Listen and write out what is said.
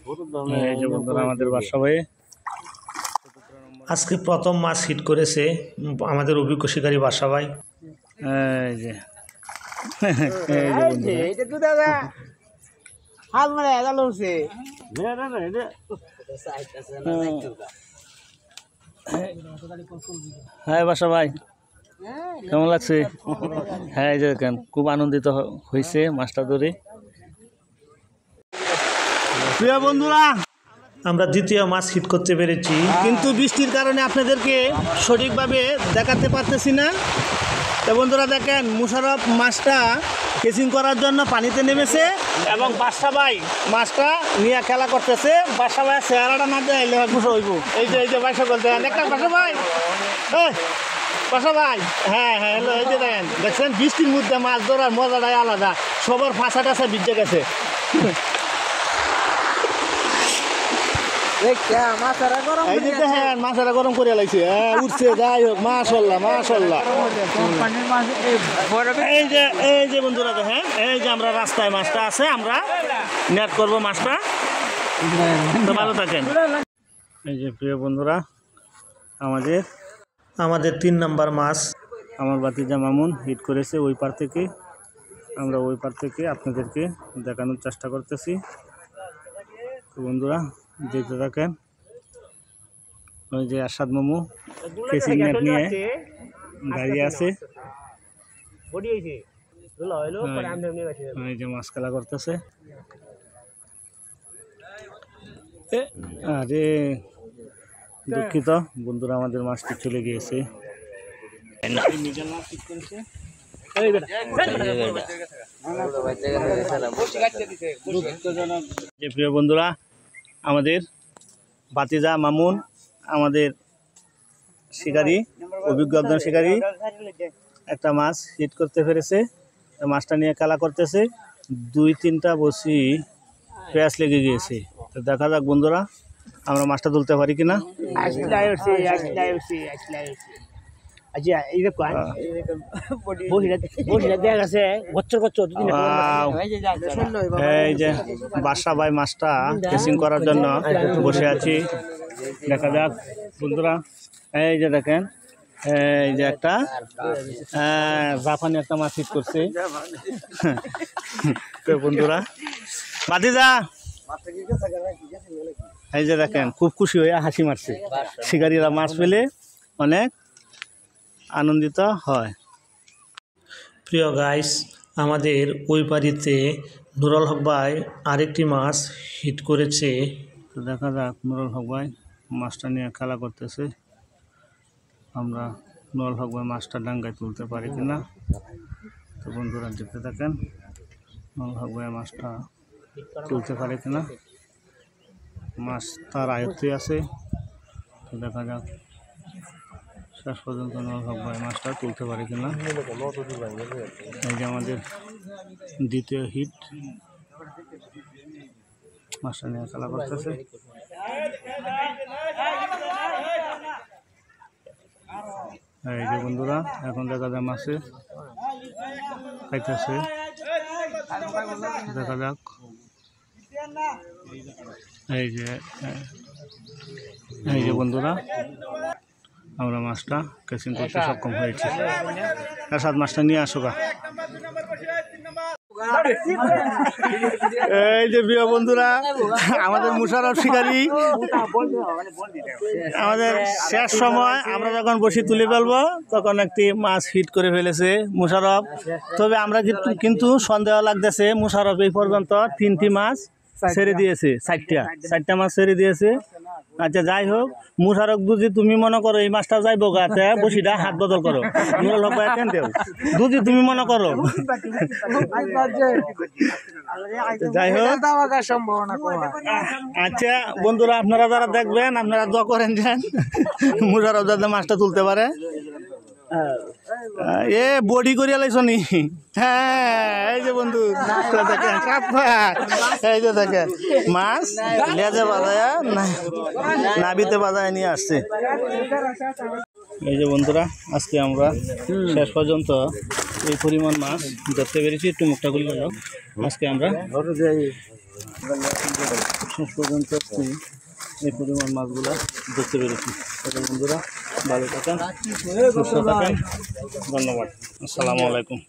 এই যে বন্ধুরা আমাদের বাসা ভাই আজকে প্রথম মাছ হিট করেছে আমাদের অভিজ্ঞ শিকারী বাসা ভাই। এই যে হ্যাঁ বাসা ভাই কেমন লাগছে? হ্যাঁ এই যে দেখেন খুব আনন্দিত হয়েছে মাছটা ধরে। প্রিয় বন্ধুরা আমরা দ্বিতীয় মাছ হিট করতে পেরেছি, কিন্তু বৃষ্টির কারণে আপনাদেরকে সঠিকভাবে দেখাতে পারতেছি না। তো বন্ধুরা দেখেন মুশারফ মাছটা কেচিং করার জন্য পানিতে নেমেছে এবং বাসা ভাই মাছটা নিয়ে খেলা করতেছে। বাসা ভাই চেহারাটা না দেখাইলে খুশি হইব। এই যে বাসা বলতে একটা বাসা ভাই বাসা ভাই হ্যাঁ হ্যালো এই যে দেখেন দেখছেন বৃষ্টির মধ্যে মাছ ধরার মজাটাই আলাদা। সবার ফাঁসা টাসা ভিজে গেছে। মাছটা গরম করে লাগছে উঠছে যাই হোক মাশাআল্লাহ মাশাআল্লাহ। এই যে বন্ধুরা দেখেন এই যে আমরা রাস্তায় মাছটা আছে, আমরা নেট করবো মাছটা। ভালো থাকেন। এই যে প্রিয় বন্ধুরা আমাদের 3 নম্বর মাছ আমার ভাতিজা মামুন হিট করেছে ওই পার থেকে। আমরা ওই পার থেকে আপনাদেরকে দেখানোর চেষ্টা করতেছি। তো বন্ধুরা দেখতে থাকেন। ওই যে আসাদ মামু কেসিং নেট নিয়ে দাঁড়িয়ে আছে, এই যে মাছ খেলা করতেছে। আরে দুঃখিত বন্ধুরা আমাদের মাছটি চলে গিয়েছে। যে প্রিয় বন্ধুরা আমাদের ভাতিজা মামুন আমাদের শিকারী অভিজ্ঞ একজন শিকারী একটা মাছ হিট করতে পেরেছে। মাছটা নিয়ে খেলা করতেছে। 2-3টা বসি পেঁয়াজ লেগে গিয়েছে। তো দেখা যাক বন্ধুরা আমরা মাছটা তুলতে পারি কিনা। এই যে বাসা ভাই মাছটা কেচিং করার জন্য বসে আছি। দেখা যাক বন্ধুরা এই যে দেখেন এই যে একটা জাপানি একটা মাছ হিট করছে। বন্ধুরা ভাতিজা এই যে দেখেন খুব খুশি হয়ে হাসি মারছে। শিকারীরা মাছ পেলে অনেক আনন্দিত হয়। প্রিয় গাইস আমাদের ওই বাড়িতে নুরুল হক ভাই আরেকটি মাছ হিট করেছে। তো দেখা যাক নুরুল হক ভাই মাছটা নিয়ে খেলা করতেছে। আমরা নুরুল হক ভাই মাছটা ডাঙ্গায় তুলতে পারি কিনা। তো বন্ধুরা দেখতে থাকেন নুরুল হক ভাই মাছটা তুলতে পারে কিনা। মাছ তার আয়ত্তে আছে। তো দেখা যাক শেষ পর্যন্ত নুরুল হক ভাই মাছটা তুলতে পারে কিনা। এই যে আমাদের দ্বিতীয় হিট মাছটা নিয়ে খেলা করতেছে। এই যে বন্ধুরা এখন দেখা যায় মাছে খাইতেছে। দেখা যাক এই যে বন্ধুরা আমরা মাছটা কেচিং করতে সক্ষম হয়েছি। আসাদ মাছটা নিয়ে আসো গা। এই যে প্রিয় বন্ধুরা আমাদের মুশারফ শিকারী আমাদের শেষ সময় আমরা যখন বসি তুলে ফেলবো তখন একটি মাছ হিট করে ফেলেছে মুশারফ। তবে আমরা কিন্তু সন্দেহ লাগতেছে মুশারফ এই পর্যন্ত 3টি মাছ ছেড়ে দিয়েছে, 4টা মাছ ছেড়ে দিয়েছে। আচ্ছা যাই হোক মুশারফ যদি তুমি মনে করো এই মাছটা যাইবো গাতে বসিটা হাত বদল করো। নুরুল হক ভাই কেন দেও যদি তুমি মনে করো। যাই হোক আচ্ছা বন্ধুরা আপনারা যারা দেখবেন আপনারা দোয়া করেন যেন মুশারফ যাতে মাছটা তুলতে পারে। এ বডি করিয়া লাইছ নি। হ্যাঁ এই যে বন্ধু দেখেন এই যে দেখেন মাছ লেজে বাজায় নাবিতে বাজায় নিয়ে আসছে। এই যে বন্ধুরা আজকে আমরা শেষ পর্যন্ত এই পরিমাণ মাছ ধরতে পেরেছি। একটু মুখটা খুলে গেল। আজকে আমরা শেষ পর্যন্ত এই পরিমাণ মাছগুলো দেখতে পেরেছি। তাহলে বন্ধুরা ভালো থাকেন, সুস্থ থাকেন, ধন্যবাদ, আসসালামু আলাইকুম।